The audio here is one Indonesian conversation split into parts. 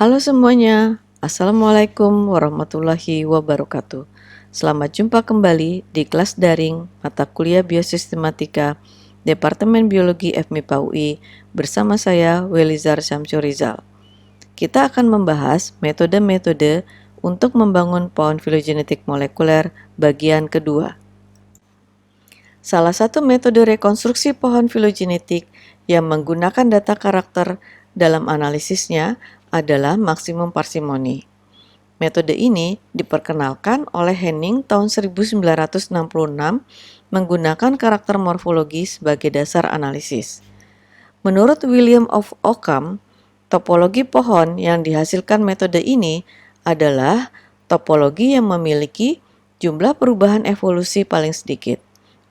Halo semuanya, Assalamualaikum warahmatullahi wabarakatuh. Selamat jumpa kembali di kelas daring mata kuliah Biosistematika Departemen Biologi FMIPA UI bersama saya Welizar Syamsurizal. Kita akan membahas metode-metode untuk membangun pohon filogenetik molekuler bagian kedua. Salah satu metode rekonstruksi pohon filogenetik yang menggunakan data karakter dalam analisisnya adalah maksimum parsimoni. Metode ini diperkenalkan oleh Henning tahun 1966 menggunakan karakter morfologi sebagai dasar analisis. Menurut William of Ockham, topologi pohon yang dihasilkan metode ini adalah topologi yang memiliki jumlah perubahan evolusi paling sedikit.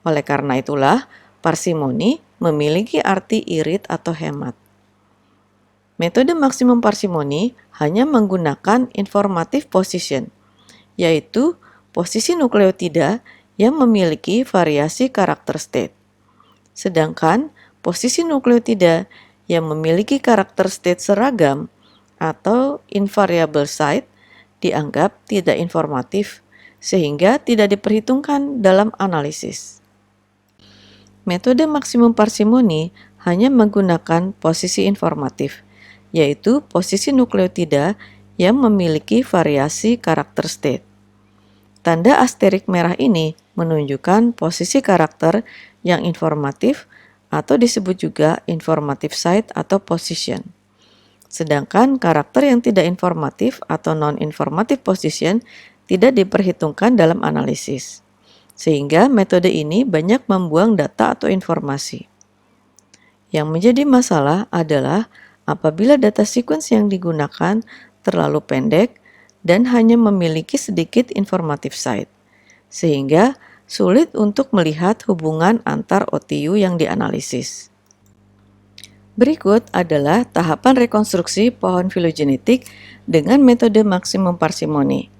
Oleh karena itulah, parsimoni memiliki arti irit atau hemat. Metode maksimum parsimoni hanya menggunakan informative position, yaitu posisi nukleotida yang memiliki variasi karakter state. Sedangkan posisi nukleotida yang memiliki karakter state seragam atau invariable site dianggap tidak informatif sehingga tidak diperhitungkan dalam analisis. Metode maksimum parsimoni hanya menggunakan posisi informatif, yaitu posisi nukleotida yang memiliki variasi karakter state. Tanda asterik merah ini menunjukkan posisi karakter yang informatif atau disebut juga informative site atau position. Sedangkan karakter yang tidak informatif atau non-informative position tidak diperhitungkan dalam analisis. Sehingga metode ini banyak membuang data atau informasi. Yang menjadi masalah adalah apabila data sequence yang digunakan terlalu pendek dan hanya memiliki sedikit informative site, sehingga sulit untuk melihat hubungan antar OTU yang dianalisis. Berikut adalah tahapan rekonstruksi pohon filogenetik dengan metode maksimum parsimoni.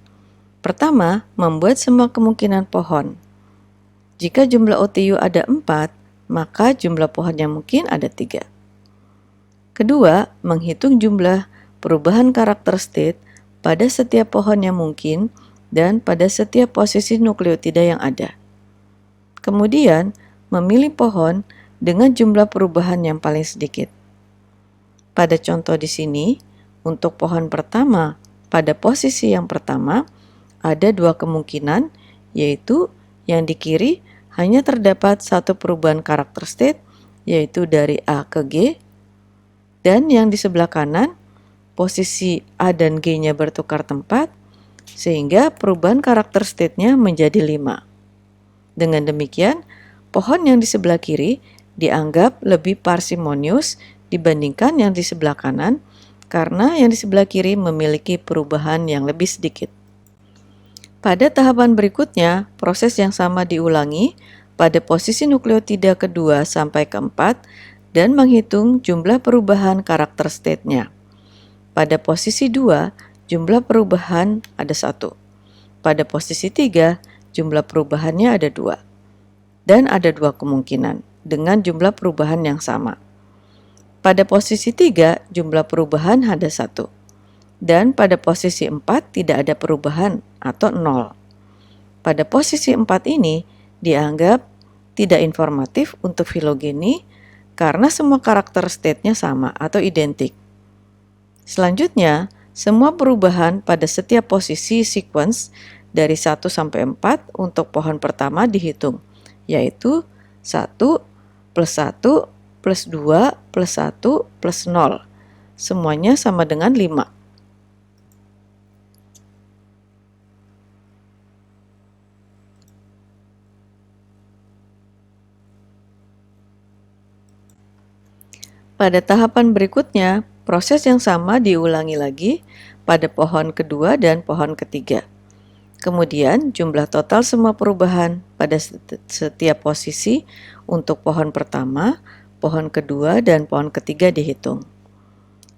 Pertama, membuat semua kemungkinan pohon. Jika jumlah OTU ada 4, maka jumlah pohon yang mungkin ada 3. Kedua, menghitung jumlah perubahan karakter state pada setiap pohon yang mungkin dan pada setiap posisi nukleotida yang ada. Kemudian, memilih pohon dengan jumlah perubahan yang paling sedikit. Pada contoh di sini, untuk pohon pertama, pada posisi yang pertama, ada 2 kemungkinan, yaitu yang di kiri hanya terdapat satu perubahan karakter state, yaitu dari A ke G, dan yang di sebelah kanan, posisi A dan G-nya bertukar tempat, sehingga perubahan karakter state-nya menjadi 5. Dengan demikian, pohon yang di sebelah kiri dianggap lebih parsimonius dibandingkan yang di sebelah kanan, karena yang di sebelah kiri memiliki perubahan yang lebih sedikit. Pada tahapan berikutnya, proses yang sama diulangi pada posisi nukleotida kedua sampai keempat dan menghitung jumlah perubahan karakter state-nya. Pada posisi 2, jumlah perubahan ada 1. Pada posisi 3, jumlah perubahannya ada 2. Dan ada 2 kemungkinan dengan jumlah perubahan yang sama. Pada posisi 3, jumlah perubahan ada 1. Dan pada posisi 4 tidak ada perubahan atau 0. Pada posisi 4 ini dianggap tidak informatif untuk filogeni karena semua karakter state-nya sama atau identik. Selanjutnya, semua perubahan pada setiap posisi sequence dari 1 sampai 4 untuk pohon pertama dihitung, yaitu 1 plus 1 plus 2 plus 1 plus 0. Semuanya sama dengan 5. Pada tahapan berikutnya, proses yang sama diulangi lagi pada pohon kedua dan pohon ketiga. Kemudian, jumlah total semua perubahan pada setiap posisi untuk pohon pertama, pohon kedua, dan pohon ketiga dihitung.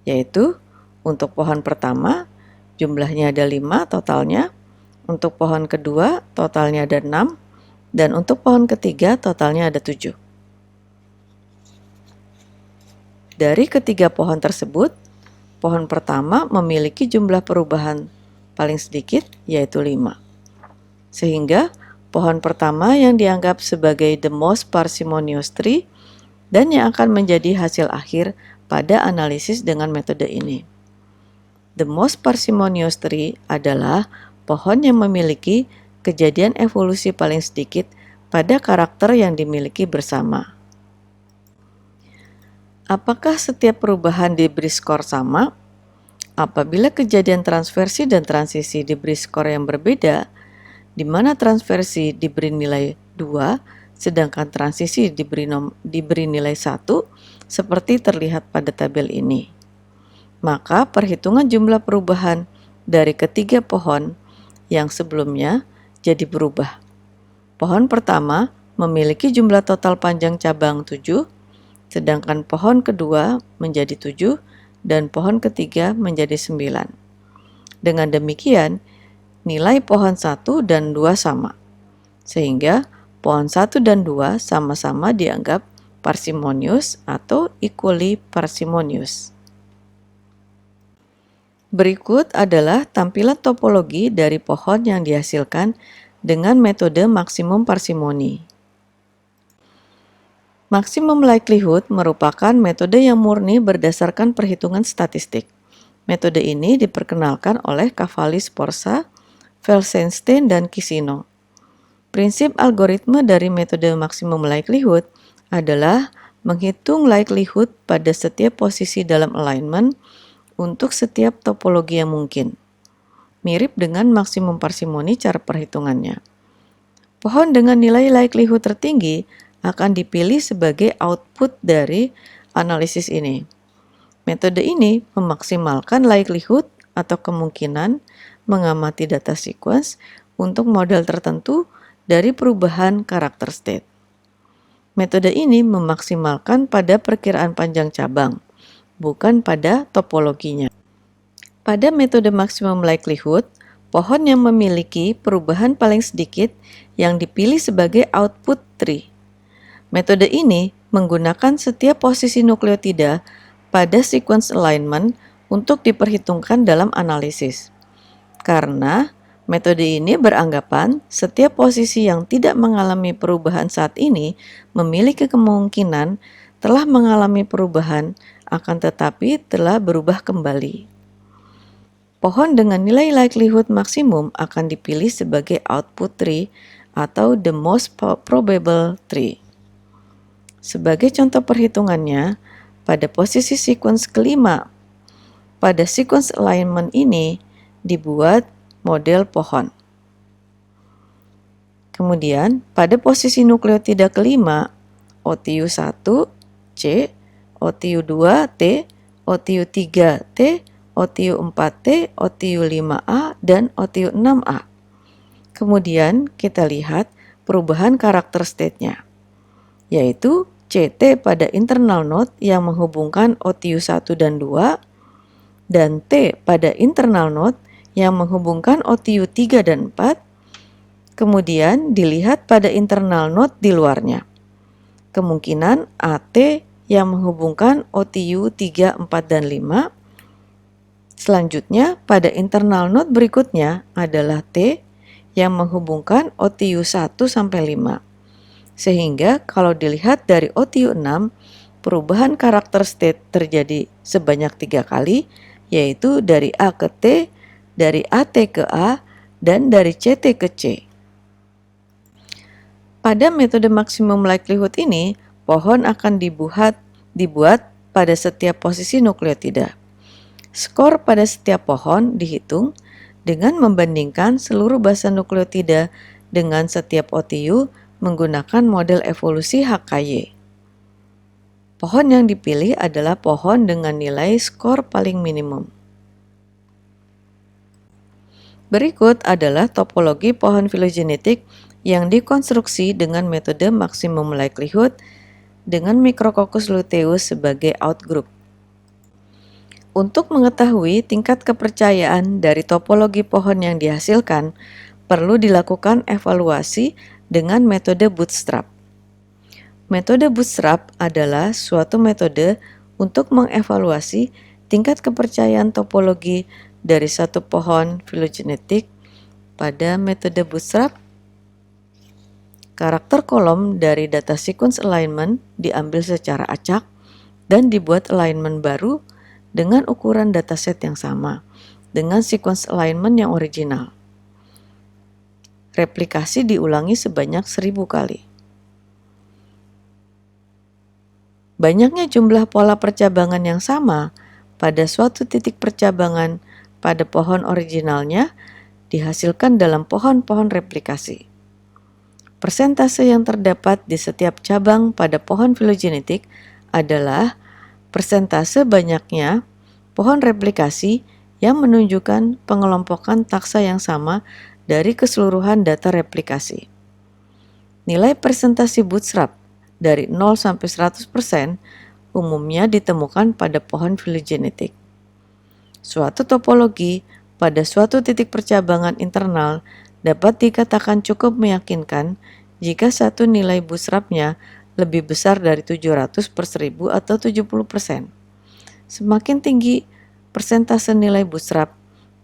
Yaitu, untuk pohon pertama, jumlahnya ada 5 totalnya, untuk pohon kedua, totalnya ada 6, dan untuk pohon ketiga, totalnya ada 7. Dari ketiga pohon tersebut, pohon pertama memiliki jumlah perubahan paling sedikit, yaitu 5. Sehingga pohon pertama yang dianggap sebagai the most parsimonious tree dan yang akan menjadi hasil akhir pada analisis dengan metode ini. The most parsimonious tree adalah pohon yang memiliki kejadian evolusi paling sedikit pada karakter yang dimiliki bersama. Apakah setiap perubahan diberi skor sama? Apabila kejadian transversi dan transisi diberi skor yang berbeda, di mana transversi diberi nilai 2, sedangkan transisi diberi nilai 1, seperti terlihat pada tabel ini. Maka perhitungan jumlah perubahan dari ketiga pohon yang sebelumnya jadi berubah. Pohon pertama memiliki jumlah total panjang cabang 7, sedangkan pohon kedua menjadi 7 dan pohon ketiga menjadi 9. Dengan demikian, nilai pohon 1 dan 2 sama, sehingga pohon 1 dan 2 sama-sama dianggap parsimonius atau equally parsimonious. Berikut adalah tampilan topologi dari pohon yang dihasilkan dengan metode maksimum parsimoni. Maximum likelihood merupakan metode yang murni berdasarkan perhitungan statistik. Metode ini diperkenalkan oleh Cavalli Sforza, Felsenstein, dan Kissino. Prinsip algoritma dari metode maximum likelihood adalah menghitung likelihood pada setiap posisi dalam alignment untuk setiap topologi yang mungkin. Mirip dengan maksimum parsimoni cara perhitungannya. Pohon dengan nilai likelihood tertinggi akan dipilih sebagai output dari analisis ini. Metode ini memaksimalkan likelihood atau kemungkinan mengamati data sequence untuk model tertentu dari perubahan karakter state. Metode ini memaksimalkan pada perkiraan panjang cabang, bukan pada topologinya. Pada metode maximum likelihood, pohon yang memiliki perubahan paling sedikit yang dipilih sebagai output tree. Metode ini menggunakan setiap posisi nukleotida pada sequence alignment untuk diperhitungkan dalam analisis. Karena metode ini beranggapan setiap posisi yang tidak mengalami perubahan saat ini memiliki kemungkinan telah mengalami perubahan, akan tetapi telah berubah kembali. Pohon dengan nilai likelihood maksimum akan dipilih sebagai output tree atau the most probable tree. Sebagai contoh perhitungannya, pada posisi sequence kelima, pada sequence alignment ini dibuat model pohon. Kemudian, pada posisi nukleotida kelima, OTU1, C, OTU2, T, OTU3, T, OTU4T, OTU5A, dan OTU6A. Kemudian kita lihat perubahan karakter state-nya, yaitu CT pada internal node yang menghubungkan OTU1 dan 2, dan T pada internal node yang menghubungkan OTU3 dan 4, kemudian dilihat pada internal node di luarnya. Kemungkinan AT yang menghubungkan OTU 3, 4, dan 5. Selanjutnya, pada internal node berikutnya adalah T yang menghubungkan OTU 1 sampai 5. Sehingga kalau dilihat dari OTU6, perubahan karakter state terjadi sebanyak 3 kali, yaitu dari A ke T, dari AT ke A, dan dari CT ke C. Pada metode maximum likelihood ini, pohon akan dibuat pada setiap posisi nukleotida. Skor pada setiap pohon dihitung dengan membandingkan seluruh basa nukleotida dengan setiap OTU menggunakan model evolusi HKY. Pohon yang dipilih adalah pohon dengan nilai skor paling minimum. Berikut adalah topologi pohon filogenetik yang dikonstruksi dengan metode maximum likelihood dengan Micrococcus luteus sebagai outgroup. Untuk mengetahui tingkat kepercayaan dari topologi pohon yang dihasilkan, perlu dilakukan evaluasi dengan metode bootstrap. Metode bootstrap adalah suatu metode untuk mengevaluasi tingkat kepercayaan topologi dari satu pohon filogenetik pada metode Bootstrap. Karakter kolom dari data sequence alignment diambil secara acak dan dibuat alignment baru dengan ukuran dataset yang sama dengan sequence alignment yang original. Replikasi diulangi sebanyak 1000 kali. Banyaknya jumlah pola percabangan yang sama pada suatu titik percabangan pada pohon originalnya dihasilkan dalam pohon-pohon replikasi. Persentase yang terdapat di setiap cabang pada pohon filogenetik adalah persentase banyaknya pohon replikasi yang menunjukkan pengelompokan taksa yang sama dari keseluruhan data replikasi. Nilai presentasi Bootstrap dari 0 sampai 100% umumnya ditemukan pada pohon filogenetik. Suatu topologi pada suatu titik percabangan internal dapat dikatakan cukup meyakinkan jika satu nilai bootstrapnya lebih besar dari 700/1000 atau 70%. Semakin tinggi persentase nilai bootstrap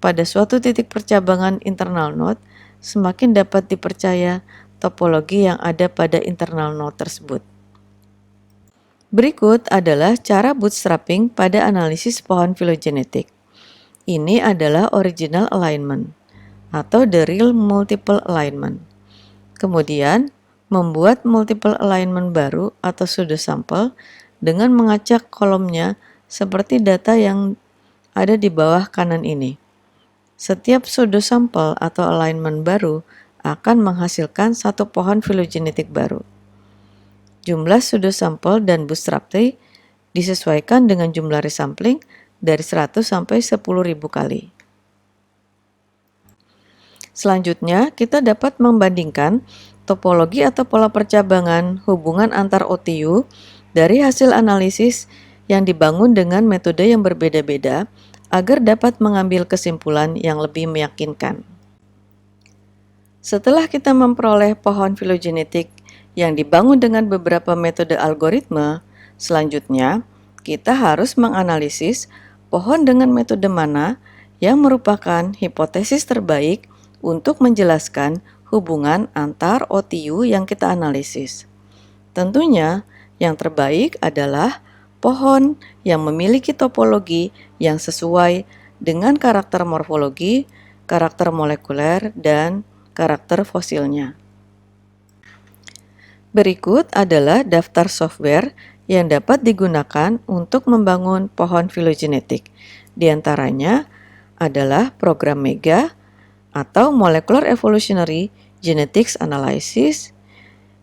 pada suatu titik percabangan internal node, semakin dapat dipercaya topologi yang ada pada internal node tersebut. Berikut adalah cara bootstrapping pada analisis pohon filogenetik. Ini adalah original alignment atau the real multiple alignment. Kemudian, membuat multiple alignment baru atau pseudo sample dengan mengacak kolomnya seperti data yang ada di bawah kanan ini. Setiap pseudo sample atau alignment baru akan menghasilkan satu pohon filogenetik baru. Jumlah pseudo sample dan bootstrap tree disesuaikan dengan jumlah resampling dari 100 sampai 10.000 kali. Selanjutnya, kita dapat membandingkan topologi atau pola percabangan hubungan antar OTU dari hasil analisis yang dibangun dengan metode yang berbeda-beda agar dapat mengambil kesimpulan yang lebih meyakinkan. Setelah kita memperoleh pohon filogenetik yang dibangun dengan beberapa metode algoritma, selanjutnya kita harus menganalisis pohon dengan metode mana yang merupakan hipotesis terbaik untuk menjelaskan hubungan antar OTU yang kita analisis. Tentunya, yang terbaik adalah pohon yang memiliki topologi yang sesuai dengan karakter morfologi, karakter molekuler, dan karakter fosilnya. Berikut adalah daftar software yang dapat digunakan untuk membangun pohon filogenetik. Di antaranya adalah program MEGA atau Molecular Evolutionary Genetics Analysis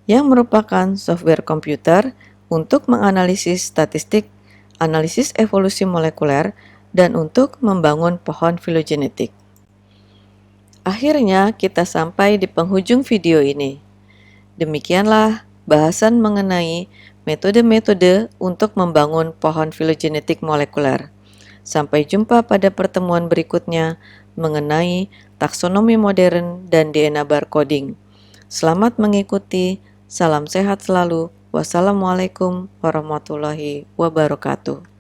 yang merupakan software komputer untuk menganalisis statistik, analisis evolusi molekuler, dan untuk membangun pohon filogenetik. Akhirnya kita sampai di penghujung video ini. Demikianlah bahasan mengenai metode-metode untuk membangun pohon filogenetik molekuler. Sampai jumpa pada pertemuan berikutnya mengenai taksonomi modern dan DNA barcoding. Selamat mengikuti, salam sehat selalu. Wassalamualaikum warahmatullahi wabarakatuh.